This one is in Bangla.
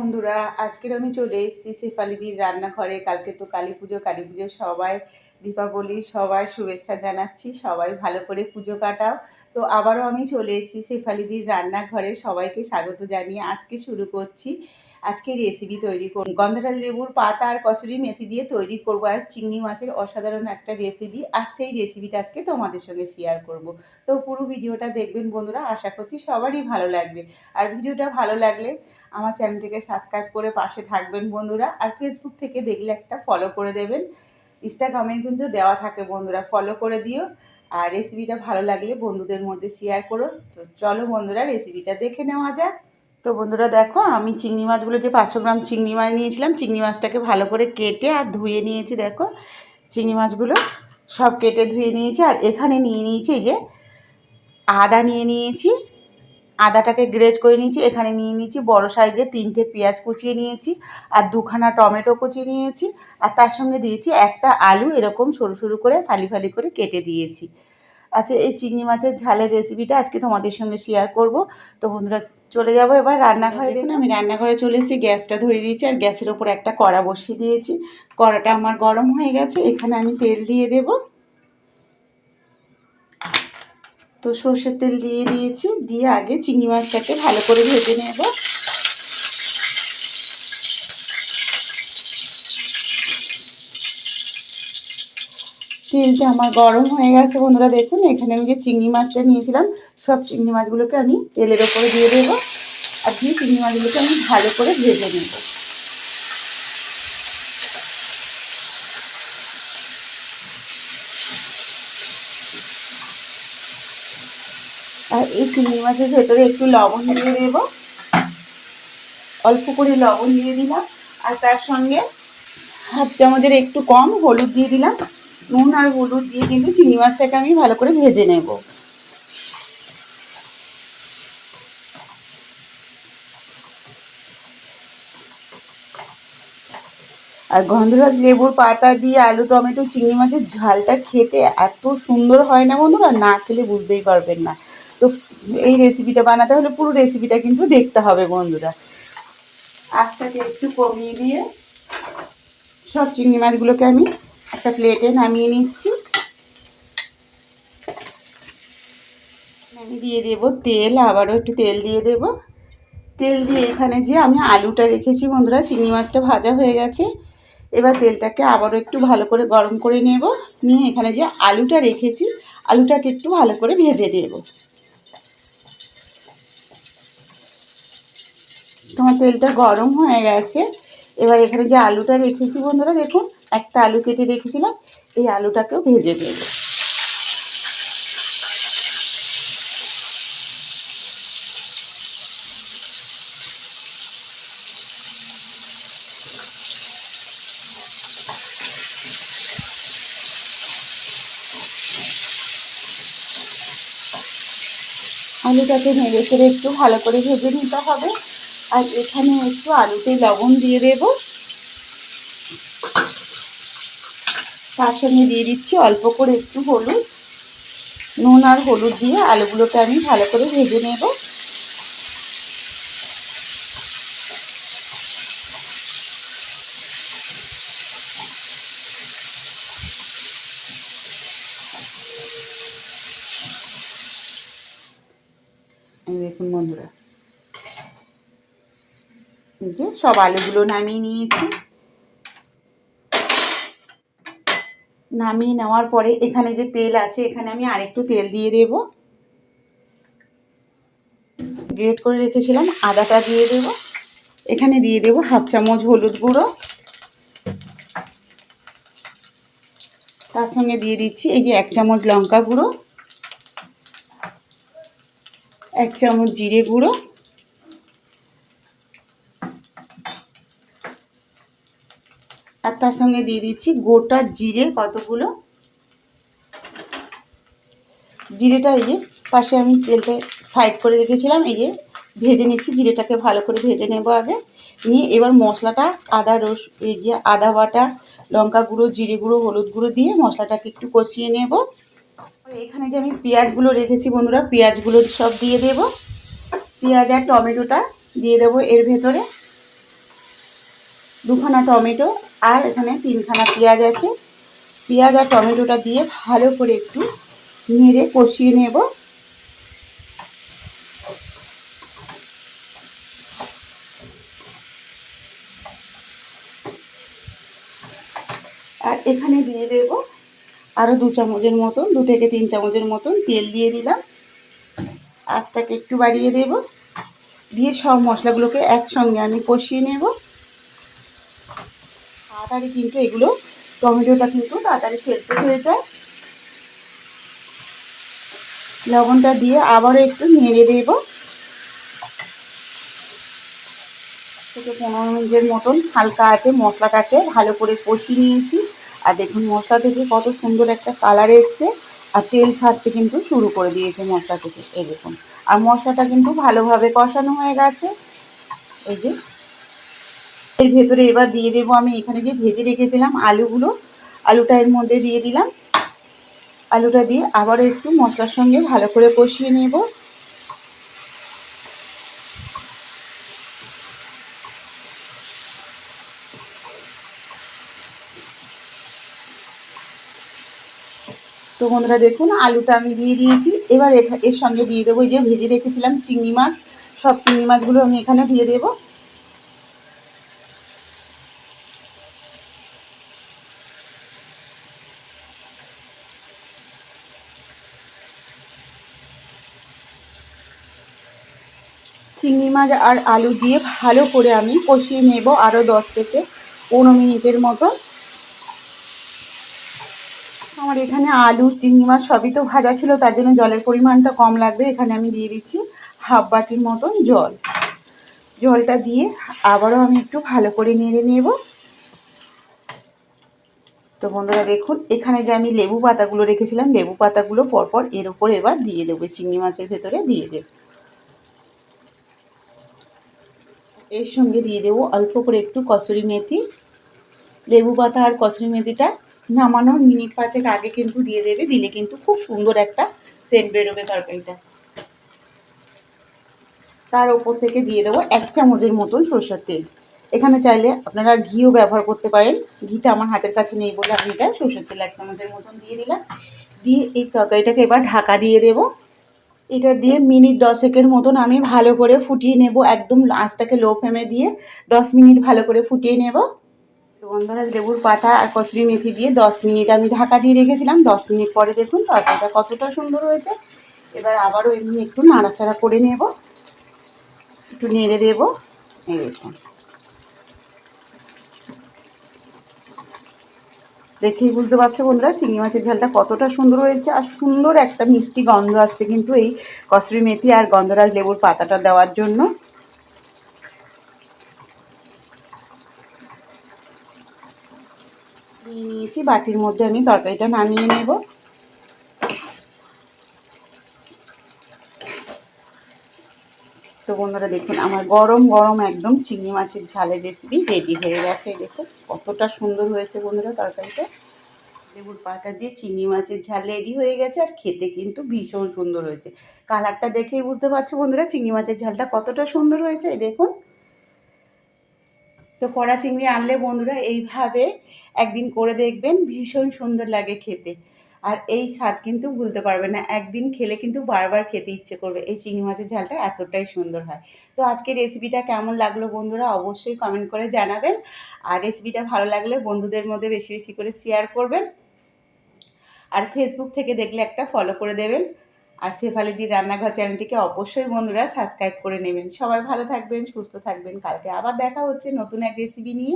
বন্ধুরা, আজকের আমি চলে এসেছি শেফালিদির রান্নাঘরে। কালকে তো কালী পুজো, কালী পুজো সবাই, দীপাবলি সবাই শুভেচ্ছা জানাচ্ছি। সবাই ভালো করে পুজো কাটাও। তো আবারও আমি চলে এসেছি শেফালিদির রান্নাঘরে, সবাইকে স্বাগত জানিয়ে আজকে শুরু করছি। আজকে রেসিপি তৈরি করব গন্ধরাজ লেবুর পাতা আর কসুরি মেথি দিয়ে তৈরি করব আর চিংড়ি মাছের অসাধারণ একটা রেসিপি। আর সেই রেসিপিটা আজকে তোমাদের সঙ্গে শেয়ার করব। তো পুরো ভিডিওটা দেখবেন বন্ধুরা, আশা করছি সবারই ভালো লাগবে। আর ভিডিওটা ভালো লাগলে আমার চ্যানেলটিকে সাবস্ক্রাইব করে পাশে থাকবেন বন্ধুরা। আর ফেসবুক থেকে দেখলে একটা ফলো করে দেবেন। ইনস্টাগ্রামে কিন্তু দেওয়া থাকে বন্ধুরা, ফলো করে দিও। আর রেসিপিটা ভালো লাগলে বন্ধুদের মধ্যে শেয়ার করো। তো চলো বন্ধুরা, রেসিপিটা দেখে নেওয়া যাক। তো বন্ধুরা দেখো, আমি চিংড়ি মাছগুলো যে 500 গ্রাম চিংড়ি মাছ নিয়েছিলাম, চিংড়ি মাছটাকে ভালো করে কেটে আর ধুয়ে নিয়েছি। দেখো চিংড়ি মাছগুলো সব কেটে ধুয়ে নিয়েছি। আর এখানে নিয়ে নিয়েছি এই যে আদা নিয়ে নিয়েছি, আদাটাকে গ্রেট করে নিয়েছি। এখানে নিয়ে নিয়েছি বড় সাইজের 3টে পেঁয়াজ কুচিয়ে নিয়েছি, আর 2খানা টমেটো কুচিয়ে নিয়েছি, আর তার সঙ্গে দিয়েছি একটা আলু এরকম সরু সরু করে ফালি ফালি করে কেটে দিয়েছি। আচ্ছা, এই চিংড়ি মাছের ঝালের রেসিপিটা আজকে তোমাদের সঙ্গে শেয়ার করব। তো বন্ধুরা চলে যাব এবার রান্নাঘরে। দেখুন আমি রান্নাঘরে চলে এসেছি, গ্যাসটা ধরিয়ে দিয়েছি আর গ্যাসের ওপর একটা কড়া বসিয়ে দিয়েছি। কড়াটা আমার গরম হয়ে গেছে, এখানে আমি তেল দিয়ে দেবো। তো সর্ষের তেল দিয়ে দিয়েছি, দিয়ে আগে চিংড়ি মাছটাকে ভালো করে ভেজে নেব। তেলটা আমার গরম হয়ে গেছে বন্ধুরা। দেখুন এখানে আমি যে চিংড়ি মাছটা নিয়েছিলাম, সব চিংড়ি মাছগুলোকে আমি তেলের ওপরে দিয়ে দেবো। আর দিয়ে চিংড়ি মাছগুলোকে আমি ভালো করে ভেজে নেব। আর এই চিংড়ি মাছের ভেতরে একটু লবণ দিয়ে দেব, অল্প করে লবণ দিয়ে দিলাম। আর তার সঙ্গে হাফ চামচের একটু কম হলুদ দিয়ে দিলাম। নুন আর হলুদ দিয়ে কিন্তু চিংড়ি মাছটাকে আমি ভালো করে ভেজে নেব। আর গন্ধরাজ লেবুর পাতা দিয়ে আলু টমেটো চিংড়ি মাছের ঝালটা খেতে এত সুন্দর হয় না বন্ধুরা, না খেলে বুঝতেই পারবেন না। তো এই রেসিপিটা বানাতে হলে পুরো রেসিপিটা কিন্তু দেখতে হবে বন্ধুরা। আস্তাকে একটু কমিয়ে দিয়ে সব চিংড়ি মাছগুলোকে আমি একটা প্লেটে নামিয়ে নিচ্ছি। আমি দিয়ে দেব তেল, আবারও একটু তেল দিয়ে দেব। তেল দিয়ে এখানে যে আমি আলুটা রেখেছি বন্ধুরা, চিংড়ি মাছটা ভাজা হয়ে গেছে। এবার তেলটাকে আবারও একটু ভালো করে গরম করে নেব। নিয়ে এখানে যে আলুটা রেখেছি, আলুটাকে একটু ভালো করে ভেজে নেব। তোমার তেলটা গরম হয়ে গেছে। এবার এখানে যে আলুটা রেখেছি বন্ধুরা, দেখুন একটা আলু কেটে রেখেছিলাম, এই আলুটাকেও ভেজে নেব। আলুটাকে নেড়ে চেড়ে একটু ভালো করে ভেজে নিতে হবে। আর এখানে একটু আলুতে লবণ দিয়ে দেব। তার সঙ্গে দিয়ে দিচ্ছি অল্প করে একটু হলুদ। নুন আর হলুদ দিয়ে আলুগুলোকে আমি ভালো করে ভেজে নেব। দেখুন বন্ধুরা, এই যে সব আলুগুলো নামিয়ে নিয়েছি। নামিয়ে নেওয়ার পরে এখানে যে তেল আছে, এখানে আমি আরেকটু তেল দিয়ে দেব। গ্রেট করে রেখেছিলাম আদাটা দিয়ে দেব। এখানে দিয়ে দেব হাফ চামচ হলুদ গুঁড়ো। তার সঙ্গে দিয়ে দিচ্ছি এই যে 1 চামচ লঙ্কা গুঁড়ো, 1 চামচ জিরে গুঁড়ো, আর তার সঙ্গে দিয়ে দিচ্ছি গোটা জিরে কতগুলো। জিরেটা এই যে পাশে আমি তেলটা সাইড করে রেখেছিলাম, এই যে ভেজে নিচ্ছি। জিরেটাকে ভালো করে ভেজে নেব আগে। নিয়ে এবার মশলাটা এই যে আদা বাটা, লঙ্কা গুঁড়ো, জিরে গুঁড়ো, হলুদ গুঁড়ো দিয়ে মশলাটাকে একটু কষিয়ে নেব। এখানে যে আমি পেঁয়াজগুলো রেখেছি বন্ধুরা, পেঁয়াজগুলো সব দিয়ে দেব। পেঁয়াজ আর টমেটোটা দিয়ে দেবো এর ভেতরে। দুখানা টমেটো আর এখানে 3খানা পেঁয়াজ আছে। পেঁয়াজ আর টমেটোটা দিয়ে ভালো করে একটু নেড়ে কষিয়ে নেব। আর এখানে দিয়ে দেব আরও 2 চামচের মতন, 2 থেকে 3 চামচের মতন তেল দিয়ে দিলাম। আঁচটাকে একটু বাড়িয়ে দেব, দিয়ে সব মশলাগুলোকে একসঙ্গে আমি কষিয়ে নেব। তাড়াতাড়ি কিন্তু এগুলো টমেটোটা কিন্তু তাড়াতাড়ি সেদ্ধ হয়ে যায়। লবণটা দিয়ে আবারও একটু নেড়ে দেব। থেকে 15 মিনিটের মতন হালকা আছে মশলাটাকে ভালো করে কষিয়ে নিয়েছি। আর দেখুন মশলা থেকে কত সুন্দর একটা কালার এসছে, আর তেল ছাড়তে কিন্তু শুরু করে দিয়েছে মশলা থেকে, এই দেখুন। আর মশলাটা কিন্তু ভালোভাবে কষানো হয়ে গেছে। এই যে এর ভেতরে এবার দিয়ে দেবো আমি এখানে যে ভেজে রেখেছিলাম আলুগুলো, আলুটা এর মধ্যে দিয়ে দিলাম। আলুটা দিয়ে আবারও একটু মশলার সঙ্গে ভালো করে কষিয়ে নেব। তো বন্ধুরা দেখুন আলুটা আমি দিয়ে দিয়েছি। এবার এর সঙ্গে দিয়ে দেবো এই যে ভেজে রেখেছিলাম চিংড়ি মাছ, সব চিংড়ি মাছগুলো আমি এখানে দিয়ে দেবো। চিংড়ি মাছ আর আলু দিয়ে ভালো করে আমি কষিয়ে নেব আরও 10 থেকে 15 মিনিটের মতো। আমার এখানে আলু চিংড়ি মাছ সবই তো ভাজা ছিল, তার জন্য জলের পরিমাণটা কম লাগবে। এখানে আমি দিয়ে দিচ্ছি হাফ বাটির মতন জল। জলটা দিয়ে আবারও আমি একটু ভালো করে নেড়ে নেব। তো বন্ধুরা দেখুন এখানে যে আমি লেবু পাতাগুলো রেখেছিলাম, লেবু পাতাগুলো পরপর এর উপর এবার দিয়ে দেবো, চিংড়ি মাছের ভেতরে দিয়ে দেব। এর সঙ্গে দিয়ে দেবো অল্প করে একটু কসুরি মেথি। লেবু পাতা আর কসুরি মেথিটা নামানোর মিনিট 5 আগে কিন্তু দিয়ে দেবে, দিলে কিন্তু খুব সুন্দর একটা সেন্ট বেরোবে তরকারিটা। তার ওপর থেকে দিয়ে দেবো 1 চামচের মতন সরষের তেল। এখানে চাইলে আপনারা ঘিও ব্যবহার করতে পারেন, ঘিটা আমার হাতের কাছে নেই বলে আমি এটা সরষের তেল 1 চামচের মতন দিয়ে দিলাম। দিয়ে এই তরকারিটাকে এবার ঢাকা দিয়ে দেবো। এটা দিয়ে মিনিট 10 মতন আমি ভালো করে ফুটিয়ে নেব, একদম আঁচটাকে লো ফ্লেমে দিয়ে 10 মিনিট ভালো করে ফুটিয়ে নেব। গন্ধরাজ লেবুর পাতা আর কসুরি মেথি দিয়ে 10 মিনিট আমি ঢাকা দিয়ে রেখেছিলাম। 10 মিনিট পরে দেখুন তরকারিটা কতটা সুন্দর হয়েছে। এবার আবারও এমনি একটু নাড়াচাড়া করে নেব, একটু নেড়ে দেব। এই দেখুন দেখেই বুঝতে পারছো বন্ধুরা চিংড়ি মাছের ঝালটা কতটা সুন্দর হয়েছে, আর সুন্দর একটা মিষ্টি গন্ধ আসছে কিন্তু এই কসুরি মেথি আর গন্ধরাজ লেবুর পাতাটা দেওয়ার জন্য। নিয়ে নিয়েছি বাটির মধ্যে, আমি তরকারিটা নামিয়ে নেব। তো বন্ধুরা দেখুন আমার গরম গরম একদম চিংড়ি মাছের ঝালের রেসিপি রেডি হয়ে গেছে। দেখুন কতটা সুন্দর হয়েছে বন্ধুরা তরকারিটা। লেবুর পাতা দিয়ে চিংড়ি মাছের ঝাল রেডি হয়ে গেছে, আর খেতে কিন্তু ভীষণ সুন্দর হয়েছে। কালারটা দেখেই বুঝতে পারছো বন্ধুরা চিংড়ি মাছের ঝালটা কতটা সুন্দর হয়েছে। এই দেখুন। তো কড়া চিংড়ি আনলে বন্ধুরা এইভাবে একদিন করে দেখবেন, ভীষণ সুন্দর লাগে খেতে। আর এই স্বাদ কিন্তু ভুলতে পারবে না, একদিন খেলে কিন্তু বারবার খেতে ইচ্ছে করবে। এই চিংড়ি মাছের ঝালটা এতটাই সুন্দর হয়। তো আজকে রেসিপিটা কেমন লাগলো বন্ধুরা অবশ্যই কমেন্ট করে জানাবেন। আর রেসিপিটা ভালো লাগলে বন্ধুদের মধ্যে বেশি বেশি করে শেয়ার করবেন। আর ফেসবুক থেকে দেখলে একটা ফলো করে দেবেন। আর শেফালিদির রান্নাঘর চ্যানেলটিকে অবশ্যই বন্ধুরা সাবস্ক্রাইব করে নেবেন। সবাই ভালো থাকবেন, সুস্থ থাকবেন। কালকে আবার দেখা হচ্ছে নতুন এক রেসিপি নিয়ে।